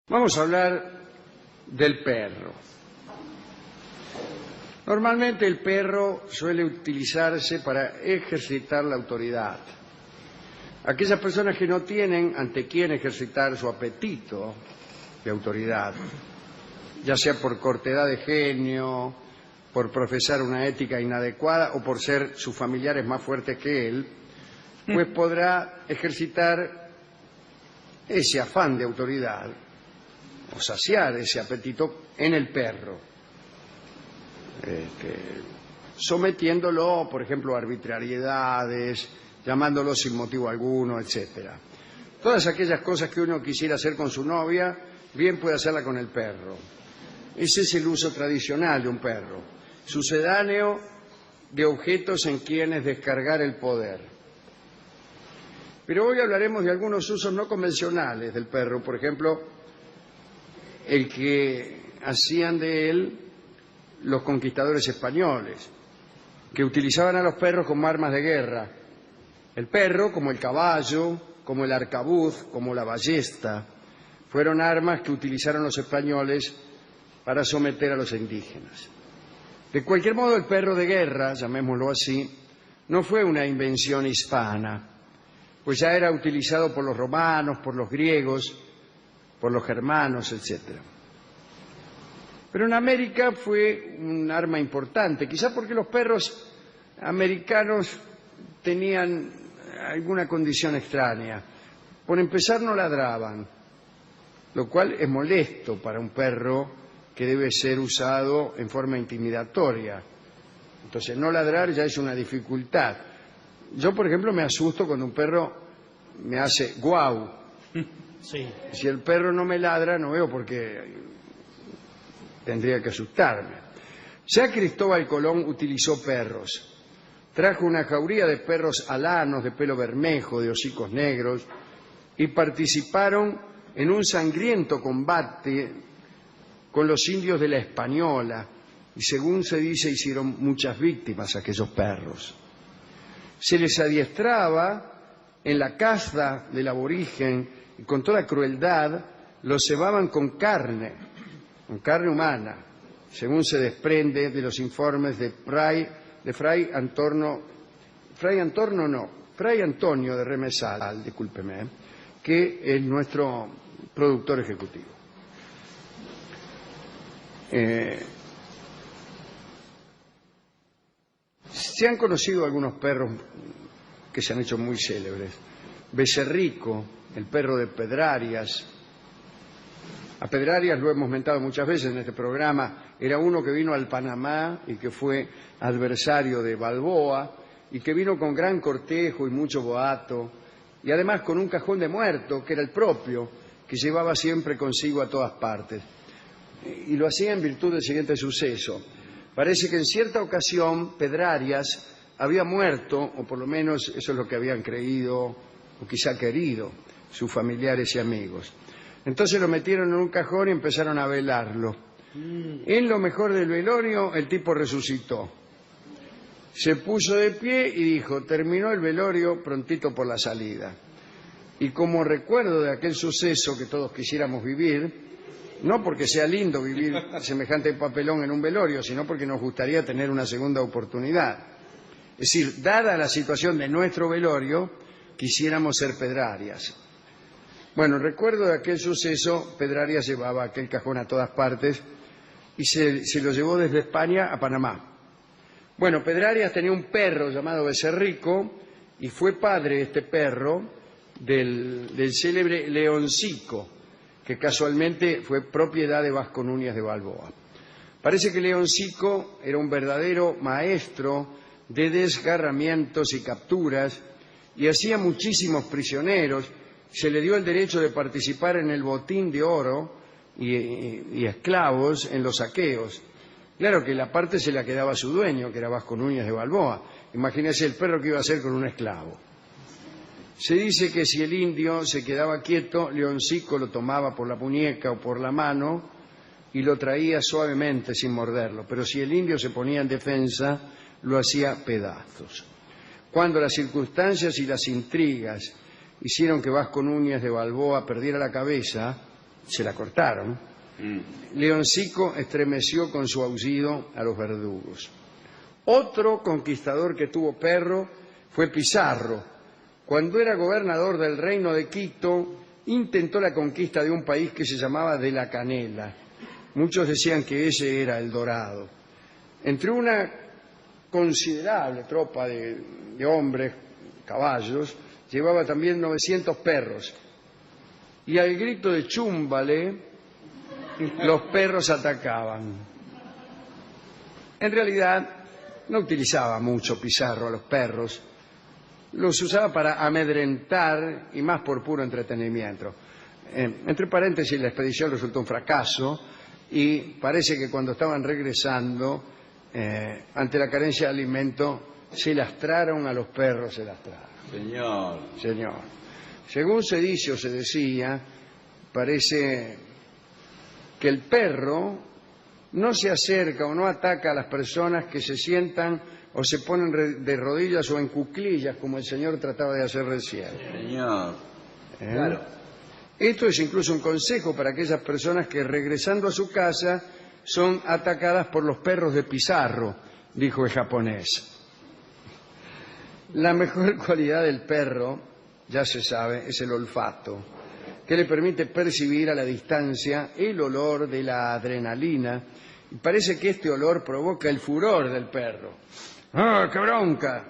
Vamos a hablar del perro. Normalmente el perro suele utilizarse para ejercitar la autoridad. Aquellas personas que no tienen ante quién ejercitar su apetito de autoridad, ya sea por cortedad de genio, por profesar una ética inadecuada o por ser sus familiares más fuertes que él, pues podrá ejercitar ese afán de autoridad o saciar ese apetito en el perro, sometiéndolo, por ejemplo, a arbitrariedades, llamándolo sin motivo alguno, etcétera. Todas aquellas cosas que uno quisiera hacer con su novia, bien puede hacerla con el perro. Ese es el uso tradicional de un perro, sucedáneo de objetos en quienes descargar el poder. Pero hoy hablaremos de algunos usos no convencionales del perro, por ejemplo, el que hacían de él los conquistadores españoles, que utilizaban a los perros como armas de guerra. El perro, como el caballo, como el arcabuz, como la ballesta, fueron armas que utilizaron los españoles para someter a los indígenas. De cualquier modo, el perro de guerra, llamémoslo así, no fue una invención hispana, pues ya era utilizado por los romanos, por los griegos, por los germanos, etc. Pero en América fue un arma importante, quizá porque los perros americanos tenían alguna condición extraña. Por empezar, no ladraban, lo cual es molesto para un perro que debe ser usado en forma intimidatoria. Entonces, no ladrar ya es una dificultad. Yo, por ejemplo, me asusto cuando un perro me hace guau. Sí. Si el perro no me ladra, no veo por qué tendría que asustarme. Ya Cristóbal Colón utilizó perros. Trajo una jauría de perros alanos, de pelo bermejo, de hocicos negros, y participaron en un sangriento combate con los indios de la Española, y según se dice, hicieron muchas víctimas a aquellos perros. Se les adiestraba en la caza del aborigen, y con toda crueldad los cebaban con carne humana, según se desprende de los informes de Fray Antonio de Remesal, discúlpeme, que es nuestro productor ejecutivo. Se han conocido algunos perros que se han hecho muy célebres. Becerrico, el perro de Pedrarias. A Pedrarias lo hemos mentado muchas veces en este programa. Era uno que vino al Panamá y que fue adversario de Balboa y que vino con gran cortejo y mucho boato y además con un cajón de muerto que era el propio, que llevaba siempre consigo a todas partes. Y lo hacía en virtud del siguiente suceso. Parece que en cierta ocasión Pedrarias había muerto, o por lo menos eso es lo que habían creído o quizá querido sus familiares y amigos. Entonces lo metieron en un cajón y empezaron a velarlo. En lo mejor del velorio el tipo resucitó. Se puso de pie y dijo: terminó el velorio, prontito por la salida. Y como recuerdo de aquel suceso que todos quisiéramos vivir, no porque sea lindo vivir semejante papelón en un velorio, sino porque nos gustaría tener una segunda oportunidad. Es decir, dada la situación de nuestro velorio, quisiéramos ser Pedrarias. Bueno, recuerdo de aquel suceso, Pedrarias llevaba aquel cajón a todas partes y se lo llevó desde España a Panamá. Bueno, Pedrarias tenía un perro llamado Becerrico y fue padre este perro del célebre Leoncico, que casualmente fue propiedad de Vasco Núñez de Balboa. Parece que Leoncico era un verdadero maestro de desgarramientos y capturas y hacía muchísimos prisioneros. Se le dio el derecho de participar en el botín de oro y esclavos en los saqueos. Claro que la parte se la quedaba su dueño, que era Vasco Núñez de Balboa. Imagínese el perro que iba a hacer con un esclavo. Se dice que si el indio se quedaba quieto, Leoncico lo tomaba por la muñeca o por la mano y lo traía suavemente sin morderlo. Pero si el indio se ponía en defensa, lo hacía pedazos. Cuando las circunstancias y las intrigas hicieron que Vasco Núñez de Balboa perdiera la cabeza, se la cortaron. Leoncico estremeció con su aullido a los verdugos. Otro conquistador que tuvo perro fue Pizarro. Cuando era gobernador del reino de Quito, intentó la conquista de un país que se llamaba de la Canela. Muchos decían que ese era el Dorado. Entre una considerable tropa de hombres, caballos, llevaba también 900 perros. Y al grito de chúmbale, los perros atacaban. En realidad, no utilizaba mucho Pizarro a los perros. Los usaba para amedrentar y más por puro entretenimiento. Entre paréntesis, la expedición resultó un fracaso y parece que cuando estaban regresando, ante la carencia de alimento, se lastraron a los perros, se lastraron. Señor. Según se dice o se decía, parece que el perro no se acerca o no ataca a las personas que se sientan o se ponen de rodillas o en cuclillas, como el señor trataba de hacer recién. Señor. Claro. Esto es incluso un consejo para aquellas personas que regresando a su casa son atacadas por los perros de Pizarro, dijo el japonés. La mejor cualidad del perro, ya se sabe, es el olfato, que le permite percibir a la distancia el olor de la adrenalina. Y parece que este olor provoca el furor del perro. ¡Ah, qué bronca!,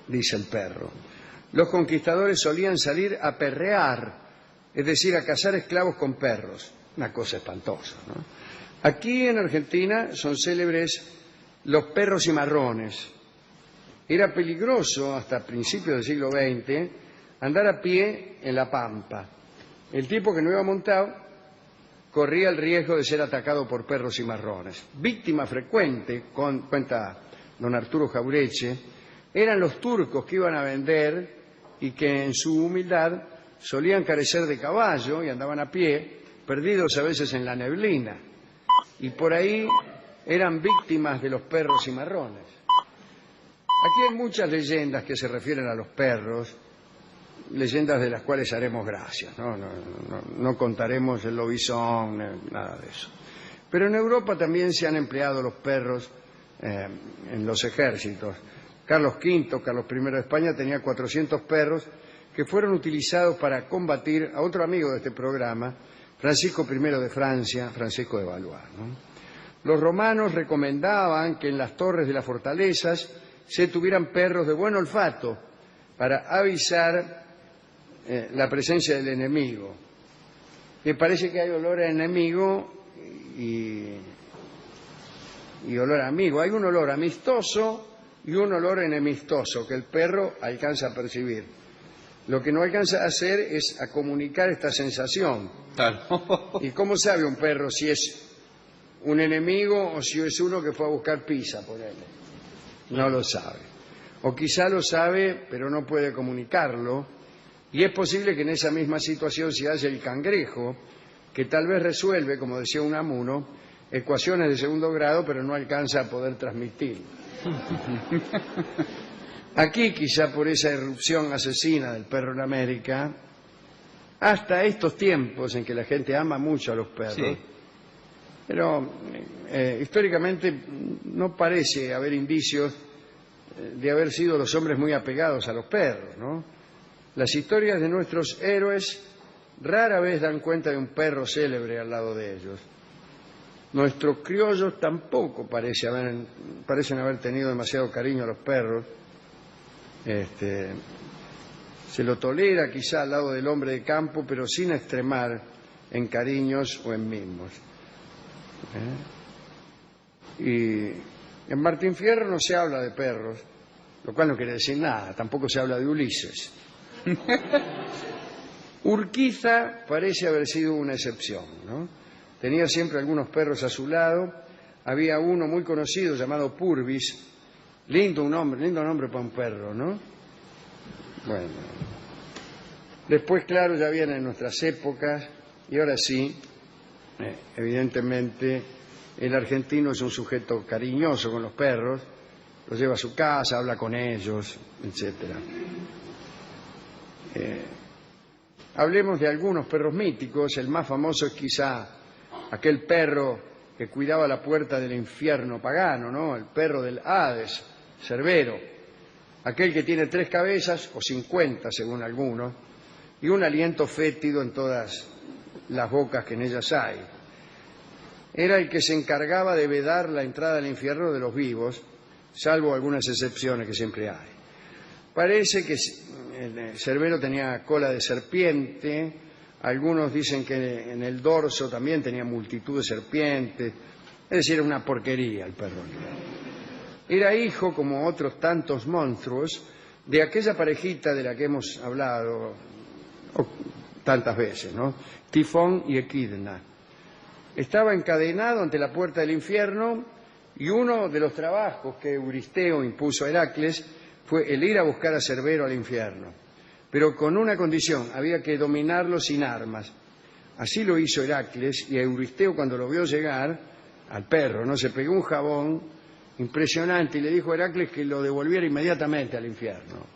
dice el perro. Los conquistadores solían salir a perrear, es decir, a cazar esclavos con perros. Una cosa espantosa, ¿no? Aquí en Argentina son célebres los perros cimarrones. Era peligroso, hasta principios del siglo XX, andar a pie en la pampa. El tipo que no iba montado corría el riesgo de ser atacado por perros cimarrones. Víctima frecuente, cuenta don Arturo Jaureche, eran los turcos que iban a vender y que en su humildad solían carecer de caballo y andaban a pie, perdidos a veces en la neblina. Y por ahí eran víctimas de los perros cimarrones. Aquí hay muchas leyendas que se refieren a los perros, leyendas de las cuales haremos gracia, no contaremos el lobizón, nada de eso. Pero en Europa también se han empleado los perros en los ejércitos. Carlos V, Carlos I de España, tenía 400 perros que fueron utilizados para combatir a otro amigo de este programa, Francisco I de Francia, Francisco de Valois, ¿no? Los romanos recomendaban que en las torres de las fortalezas se tuvieran perros de buen olfato para avisar la presencia del enemigo. Me parece que hay olor a enemigo y olor a amigo. Hay un olor amistoso y un olor enemistoso que el perro alcanza a percibir. Lo que no alcanza a hacer es a comunicar esta sensación. Claro. ¿Y cómo sabe un perro si es un enemigo o si es uno que fue a buscar pizza, por él? No lo sabe. O quizá lo sabe, pero no puede comunicarlo. Y es posible que en esa misma situación se halla el cangrejo, que tal vez resuelve, como decía Unamuno, ecuaciones de segundo grado, pero no alcanza a poder transmitirlo. Aquí, quizá por esa irrupción asesina del perro en América, hasta estos tiempos en que la gente ama mucho a los perros, sí. Pero históricamente no parece haber indicios de haber sido los hombres muy apegados a los perros, ¿no? Las historias de nuestros héroes rara vez dan cuenta de un perro célebre al lado de ellos. Nuestros criollos tampoco parecen haber tenido demasiado cariño a los perros. Se lo tolera quizá al lado del hombre de campo, pero sin extremar en cariños o en mimos. Y en Martín Fierro no se habla de perros, lo cual no quiere decir nada, tampoco se habla de Ulises. Urquiza parece haber sido una excepción, ¿no? Tenía siempre algunos perros a su lado. Había uno muy conocido llamado Purvis. Lindo nombre para un perro, ¿no? Bueno. Después, claro, ya vienen nuestras épocas y ahora sí, evidentemente, el argentino es un sujeto cariñoso con los perros, los lleva a su casa, habla con ellos, etcétera. Hablemos de algunos perros míticos. El más famoso es quizá aquel perro que cuidaba la puerta del infierno pagano, ¿no? El perro del Hades, Cerbero. Aquel que tiene 3 cabezas, o 50 según algunos, y un aliento fétido en todas las bocas que en ellas hay. Era el que se encargaba de vedar la entrada al infierno de los vivos, salvo algunas excepciones que siempre hay. Parece que Cerbero tenía cola de serpiente, algunos dicen que en el dorso también tenía multitud de serpientes, es decir, era una porquería el perro. Era hijo, como otros tantos monstruos, de aquella parejita de la que hemos hablado tantas veces, ¿no? Tifón y Equidna. Estaba encadenado ante la puerta del infierno y uno de los trabajos que Euristeo impuso a Heracles fue el ir a buscar a Cerbero al infierno, pero con una condición: había que dominarlo sin armas. Así lo hizo Heracles, y Euristeo, cuando lo vio llegar al perro, ¿no?, se pegó un jabón impresionante y le dijo a Heracles que lo devolviera inmediatamente al infierno.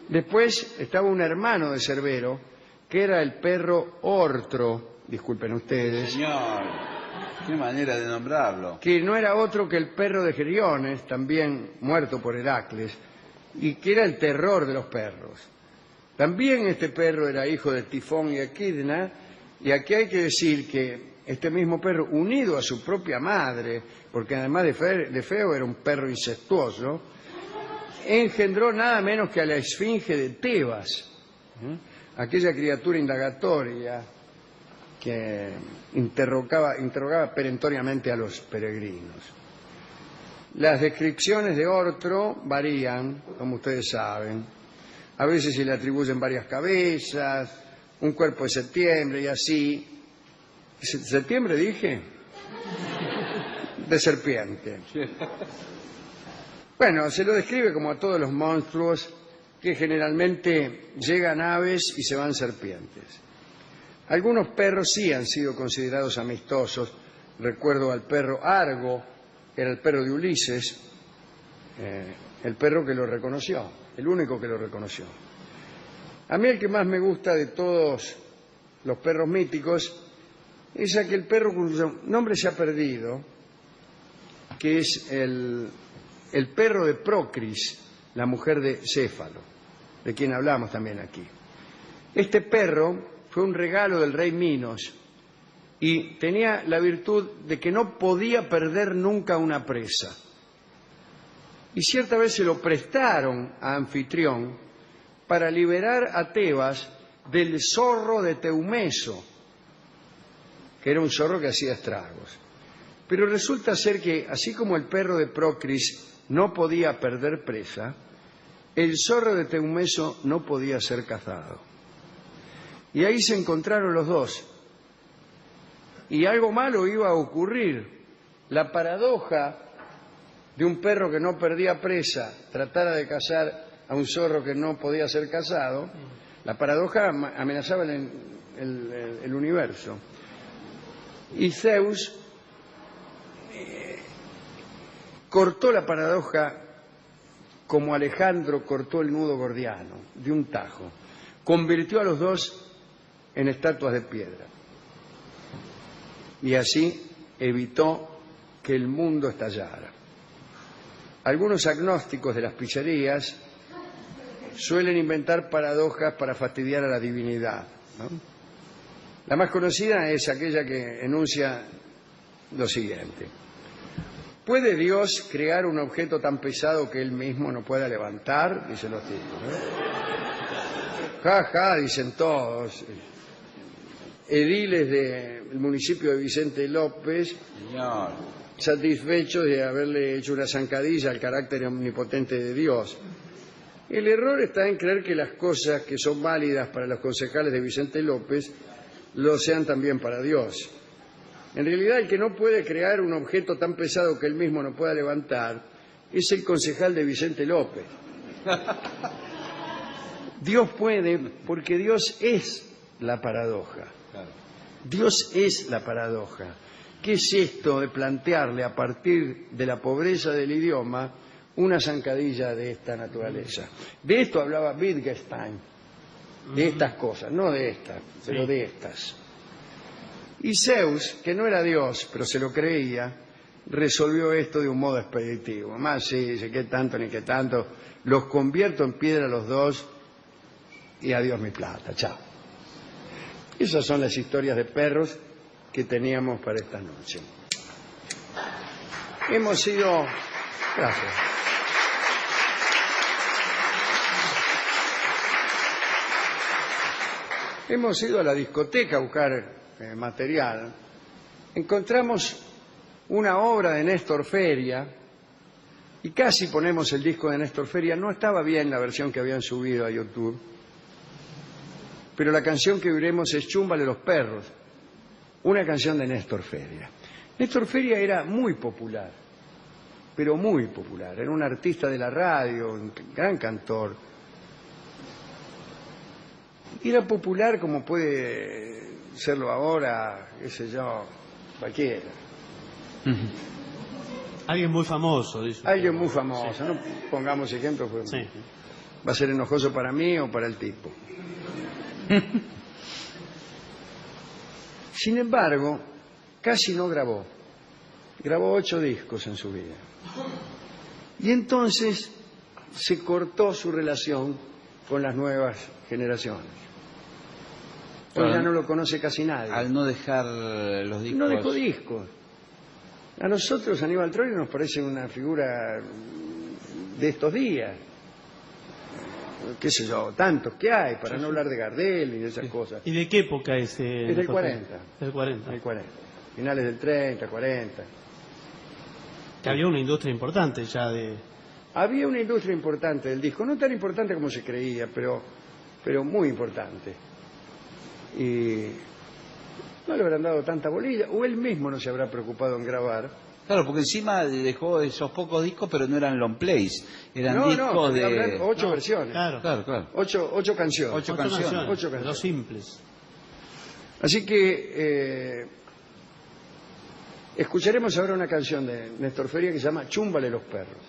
Después estaba un hermano de Cerbero, que era el perro Ortro, disculpen ustedes. Señor, qué manera de nombrarlo. Que no era otro que el perro de Geriones, también muerto por Heracles, y que era el terror de los perros. También este perro era hijo de Tifón y Equidna, y aquí hay que decir que este mismo perro, unido a su propia madre, porque además de feo era un perro incestuoso, engendró nada menos que a la esfinge de Tebas, aquella criatura indagatoria que interrogaba perentoriamente a los peregrinos. Las descripciones de Ortro varían, como ustedes saben. A veces se le atribuyen varias cabezas, un cuerpo de septiembre y así. ¿Septiembre dije? De serpiente. Bueno, se lo describe como a todos los monstruos que generalmente llegan aves y se van serpientes. Algunos perros sí han sido considerados amistosos. Recuerdo al perro Argo, que era el perro de Ulises, el perro que lo reconoció, el único que lo reconoció. A mí el que más me gusta de todos los perros míticos es aquel perro cuyo nombre se ha perdido, que es el perro de Procris, la mujer de Céfalo, de quien hablamos también aquí. Este perro fue un regalo del rey Minos y tenía la virtud de que no podía perder nunca una presa. Y cierta vez se lo prestaron a Anfitrión para liberar a Tebas del zorro de Teumeso, que era un zorro que hacía estragos. Pero resulta ser que, así como el perro de Procris no podía perder presa, el zorro de Teumeso no podía ser cazado. Y ahí se encontraron los dos. Y algo malo iba a ocurrir. La paradoja de un perro que no perdía presa tratara de cazar a un zorro que no podía ser cazado, la paradoja amenazaba el universo. Y Zeus cortó la paradoja como Alejandro cortó el nudo gordiano, de un tajo. Convirtió a los dos en estatuas de piedra. Y así evitó que el mundo estallara. Algunos agnósticos de las pizzerías suelen inventar paradojas para fastidiar a la divinidad, ¿no? La más conocida es aquella que enuncia lo siguiente: ¿puede Dios crear un objeto tan pesado que Él mismo no pueda levantar? Dicen los tipos, ¿no? Ja, ja, dicen todos. Ediles del municipio de Vicente López, Señor, satisfechos de haberle hecho una zancadilla al carácter omnipotente de Dios. El error está en creer que las cosas que son válidas para los concejales de Vicente López lo sean también para Dios. En realidad, el que no puede crear un objeto tan pesado que él mismo no pueda levantar es el concejal de Vicente López. Dios puede porque Dios es la paradoja. Dios es la paradoja. ¿Qué es esto de plantearle a partir de la pobreza del idioma una zancadilla de esta naturaleza? De esto hablaba Wittgenstein de estas cosas, no de estas, pero de estas. Y Zeus, que no era Dios, pero se lo creía, resolvió esto de un modo expeditivo. Más sí, dice, qué tanto ni qué tanto, los convierto en piedra los dos y adiós mi plata, chao. Esas son las historias de perros que teníamos para esta noche. Hemos ido... Gracias. Hemos ido a la discoteca a buscar material. Encontramos una obra de Néstor Feria y casi ponemos el disco de Néstor Feria. No estaba bien la versión que habían subido a YouTube, pero la canción que oiremos es Chúmbale los perros, una canción de Néstor Feria. Néstor Feria era muy popular, pero muy popular. Era un artista de la radio, un gran cantor. Era popular como puede serlo ahora, qué sé yo, cualquiera. Alguien muy famoso, dice. Alguien muy famoso, sí. No pongamos ejemplos, pues, sí. Va a ser enojoso para mí o para el tipo. Sin embargo, casi no grabó. Grabó 8 discos en su vida. Y entonces se cortó su relación con las nuevas generaciones. Hoy ya no lo conoce casi nadie. Al no dejar los discos... No dejó discos. A nosotros Aníbal Troilo nos parece una figura de estos días. Qué sé yo, tantos que hay, para no hablar de Gardel y de esas cosas. ¿Y de qué época es? Es del 40. Del 40. Del 40. Finales del 30, 40. Que había una industria importante ya de... Había una industria importante del disco, no tan importante como se creía, pero muy importante. Y no le habrán dado tanta bolilla, o él mismo no se habrá preocupado en grabar. Claro, porque encima dejó esos pocos discos, pero no eran long plays, eran No, discos de... 8 versiones. Claro. Claro. 8 canciones. 8 canciones. 8 canciones. Los simples. Así que escucharemos ahora una canción de Néstor Feria que se llama Chúmbale los perros.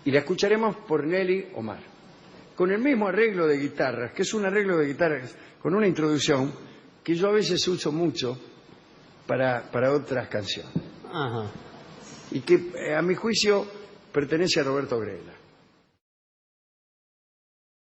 Y la escucharemos por Nelly Omar, con el mismo arreglo de guitarras, que es un arreglo de guitarras con una introducción que yo a veces uso mucho para otras canciones. Ajá. Y que a mi juicio pertenece a Roberto Grela.